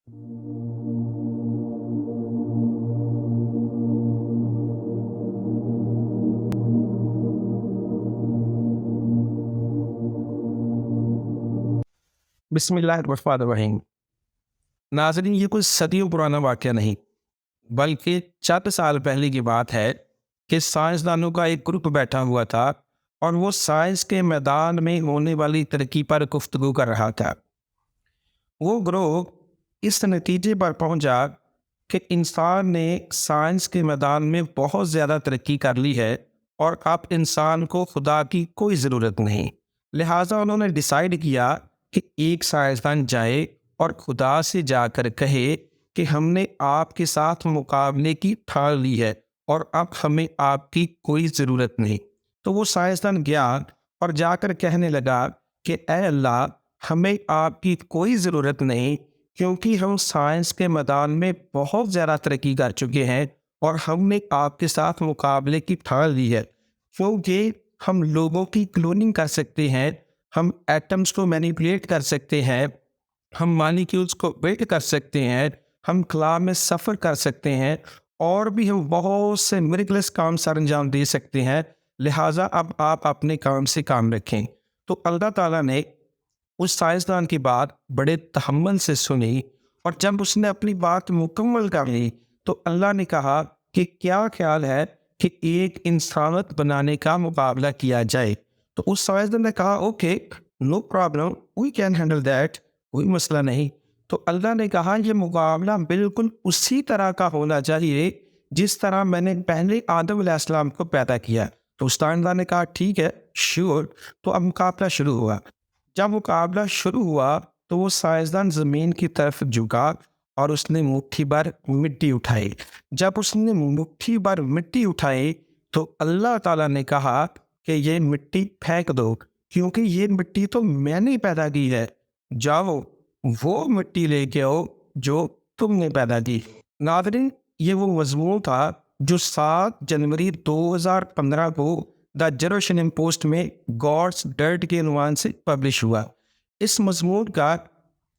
बिस्मिल्लाहिर्रहमानिर्रहीम। नाज़रीन, ये कोई सदियों पुराना वाक़या नहीं, बल्कि चंद साल पहले की बात है कि साइंसदानों का एक ग्रुप बैठा हुआ था और वो साइंस के मैदान में होने वाली तरक्की पर गुफ्तगू कर रहा था। वो ग्रुप इस नतीजे पर पहुंचा कि इंसान ने साइंस के मैदान में बहुत ज़्यादा तरक्की कर ली है और अब इंसान को खुदा की कोई ज़रूरत नहीं। लिहाजा उन्होंने डिसाइड किया कि एक साइंसदान जाए और खुदा से जाकर कहे कि हमने आपके साथ मुकाबले की ठान ली है और अब हमें आपकी कोई ज़रूरत नहीं। तो वो साइंसदान गया और जाकर कहने लगा कि ऐ अल्लाह, हमें आपकी कोई ज़रूरत नहीं, क्योंकि हम साइंस के मैदान में बहुत ज़्यादा तरक्की कर चुके हैं और हमने आपके साथ मुकाबले की ठान ली है, क्योंकि हम लोगों की क्लोनिंग कर सकते हैं, हम एटम्स को मैनिपुलेट कर सकते हैं, हम मॉलिक्यूल्स को बिल्ड कर सकते हैं, हम खला में सफ़र कर सकते हैं और भी हम बहुत से मिरेकल्स काम सर अंजाम दे सकते हैं। लिहाजा अब आप अपने काम से काम रखें। तो अल्लाह ताला ने उस साइंसदान की बात बड़े तहम्मुल से सुनी और जब उसने अपनी बात मुकम्मल कर ली तो अल्लाह ने कहा कि क्या ख्याल है कि एक इंसानत बनाने का मुकाबला किया जाए। तो उस साइंसदान ने कहा okay, no problem, we can handle that, कोई मसला नहीं। तो अल्लाह ने कहा ये मुकाबला बिल्कुल उसी तरह का होना चाहिए जिस तरह मैंने पहले आदम अलैहिस्सलाम को पैदा किया। तो उस साइंसदान ने कहा ठीक है, श्योर। तो अब मुकाबला शुरू हुआ। जब मुकाबला शुरू हुआ तो वो साइंसदान ज़मीन की तरफ झुका और उसने मुट्ठी भर मिट्टी उठाई। जब उसने मुट्ठी भर मिट्टी उठाई तो अल्लाह ताला ने कहा कि ये मिट्टी फेंक दो, क्योंकि ये मिट्टी तो मैंने पैदा की है। जाओ वो मिट्टी लेके आओ जो तुमने पैदा की। नाज़रीन, ये वो मज़मून था जो 7 जनवरी 2015 को द जेरूशलेम पोस्ट में गॉड्स डर्ट के उन्वान से पब्लिश हुआ। इस मज़मून का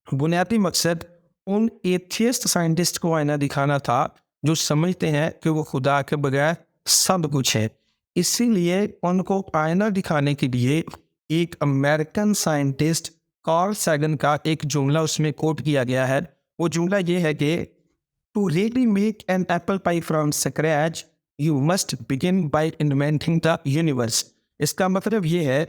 बुनियादी मकसद उन एथियस्ट साइंटिस्ट को आईना दिखाना था जो समझते हैं कि वो खुदा के बगैर सब कुछ है। इसीलिए उनको आईना दिखाने के लिए एक अमेरिकन साइंटिस्ट कार्ल सैगन का एक जुमला उसमें कोट किया गया है। वो जुमला ये है कि to really make an apple pie from scratch you must begin by inventing the universe. इसका मतलब ये है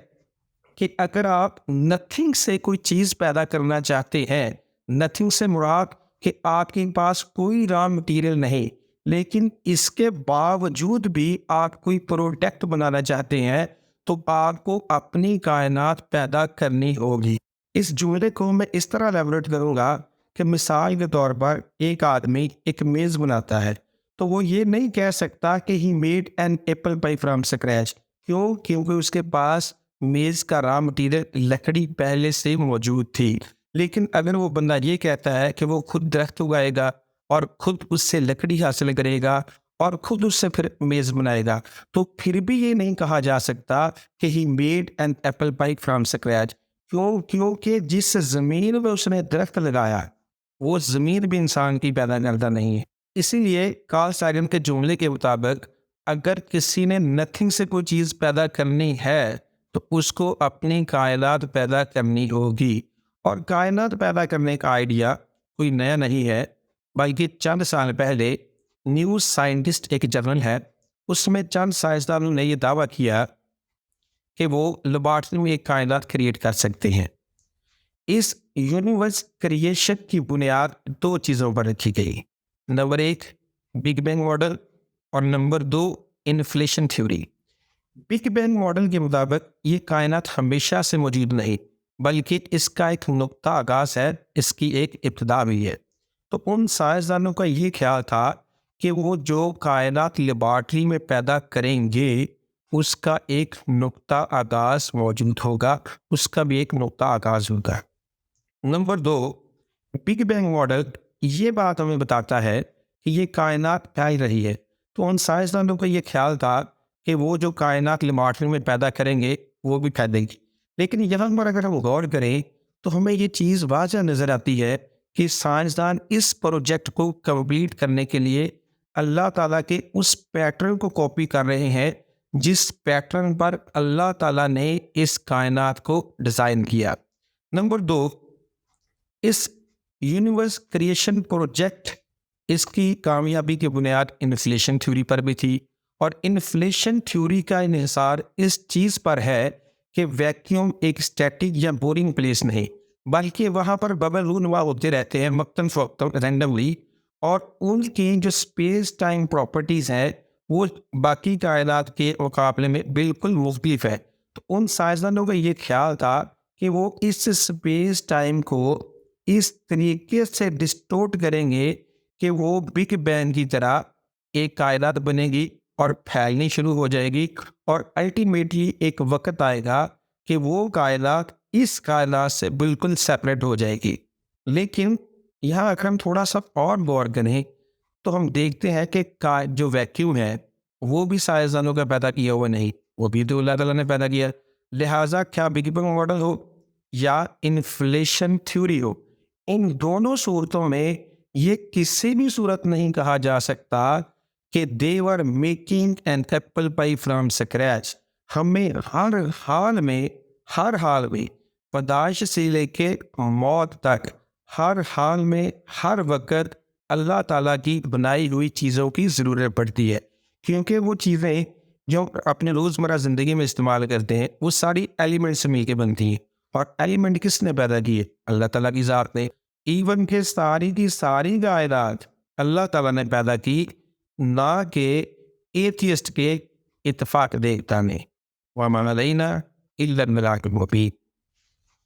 कि अगर आप नथिंग से कोई चीज़ पैदा करना चाहते हैं, नथिंग से मुराद कि आपके पास कोई रॉ मटेरियल नहीं, लेकिन इसके बावजूद भी आप कोई प्रोडक्ट बनाना चाहते हैं, तो आपको अपनी कायनात पैदा करनी होगी। इस जुमले को मैं इस तरह एलैबोरेट करूँगा कि मिसाल के तौर पर एक आदमी एक मेज़ बनाता है, तो वो ये नहीं कह सकता कि he made an apple pie from scratch. क्यों? क्योंकि उसके पास मेज़ का रॉ मटेरियल लकड़ी पहले से मौजूद थी। लेकिन अगर वो बंदा ये कहता है कि वो खुद दरख्त उगाएगा और खुद उससे लकड़ी हासिल करेगा और खुद उससे फिर मेज़ बनाएगा, तो फिर भी ये नहीं कहा जा सकता कि he made an apple pie from scratch. क्यों? क्योंकि जिस ज़मीन में उसने दरख्त लगाया वो ज़मीन भी इंसान की पैदा करता नहीं है। इसीलिए कार्ल सैगन के जुमले के मुताबिक अगर किसी ने नथिंग से कोई चीज़ पैदा करनी है तो उसको अपनी कायनात पैदा करनी होगी। और कायनात पैदा करने का आइडिया कोई नया नहीं है, बल्कि चंद साल पहले न्यूज़ साइंटिस्ट एक जर्नल है, उसमें चंद साइंसदानों ने यह दावा किया कि वो लेबॉर्ट्री में एक कायनात क्रिएट कर सकते हैं। इस यूनिवर्स क्रिएशन की बुनियाद 2 चीज़ों पर रखी गई। नंबर 1 बिग बैंग मॉडल और number 2 inflation theory. Big bang model के मुताबिक ये कायनात हमेशा से मौजूद नहीं, बल्कि इसका एक नुक्ता आगाज है, इसकी एक इब्तिदा भी है। तो उन साइंसदानों का ये ख्याल था कि वो जो कायनात लेबॉर्ट्री में पैदा करेंगे उसका एक नुक्ता आगाज मौजूद होगा, उसका भी एक नुक्ता आगाज होगा। नंबर 2 बिग बैंग मॉडल ये बात हमें बताता है कि ये कायनात फैल रही है। तो उन साइंसदानों का ये ख्याल था कि वो जो कायनात लेबॉर्ट्री में पैदा करेंगे वो भी फैलेगी। लेकिन यहाँ पर अगर हम गौर करें तो हमें ये चीज़ वाज़ह नज़र आती है کہ سائنسدان اس پروجیکٹ کو کمپلیٹ کرنے کے لیے اللہ تعالیٰ کے اس پیٹرن کو کاپی کر رہے ہیں جس پیٹرن پر اللہ تعالیٰ نے اس کائنات کو ڈیزائن کیا۔ نمبر 2، اس یونیورس کریشن پروجیکٹ، اس کی کامیابی کی بنیاد انفلیشن تھیوری پر بھی تھی، اور انفلیشن تھیوری کا انحصار اس چیز پر ہے کہ ویکیوم ایک اسٹیٹک یا بورنگ پلیس نہیں، بلکہ وہاں پر ببل رونما ہوتے رہتے ہیں وقتاً فوقتاً رینڈملی، اور ان کی جو اسپیس ٹائم پراپرٹیز ہیں وہ باقی کائنات کے مقابلے میں بالکل مختلف ہے۔ تو ان سائنسدانوں کا یہ خیال تھا کہ وہ اس اسپیس ٹائم کو اس طریقے سے ڈسٹورٹ کریں گے کہ وہ بگ بینگ کی طرح ایک کائنات بنے گی اور پھیلنی شروع ہو جائے گی، اور الٹیمیٹلی ایک وقت آئے گا کہ وہ کائنات اس کائنات سے بالکل سیپریٹ ہو جائے گی۔ لیکن یہاں اگر ہم تھوڑا سا اور غور کریں تو ہم دیکھتے ہیں کہ جو ویکیوم ہے وہ بھی سائنسدانوں کا پیدا کیا ہوا نہیں، وہ بھی تو اللہ تعالیٰ نے پیدا کیا۔ لہٰذا کیا بگ بینگ ماڈل ہو یا انفلیشن تھیوری ہو، ان دونوں صورتوں میں یہ کسی بھی صورت نہیں کہا جا سکتا کہ they were making an apple pie from scratch۔ ہمیں ہر حال میں پیدائش سے لے کے موت تک ہر حال میں ہر وقت اللہ تعالیٰ کی بنائی ہوئی چیزوں کی ضرورت پڑتی ہے، کیونکہ وہ چیزیں جو اپنے روزمرہ زندگی میں استعمال کرتے ہیں وہ ساری ایلیمنٹ سے مل کے بنتی ہیں، اور ایلیمنٹ کس نے پیدا کی ہے؟ اللہ تعالیٰ کی ذات نے۔ ایون کہ ساری کی ساری کائنات اللہ تعالیٰ نے پیدا کی، نہ کہ ایتھیسٹ کے اتفاق دیکھتا نے۔ وَمَا عَلَيْنَا إِلَّا الْبَلَاغُ الْمُبِينُ۔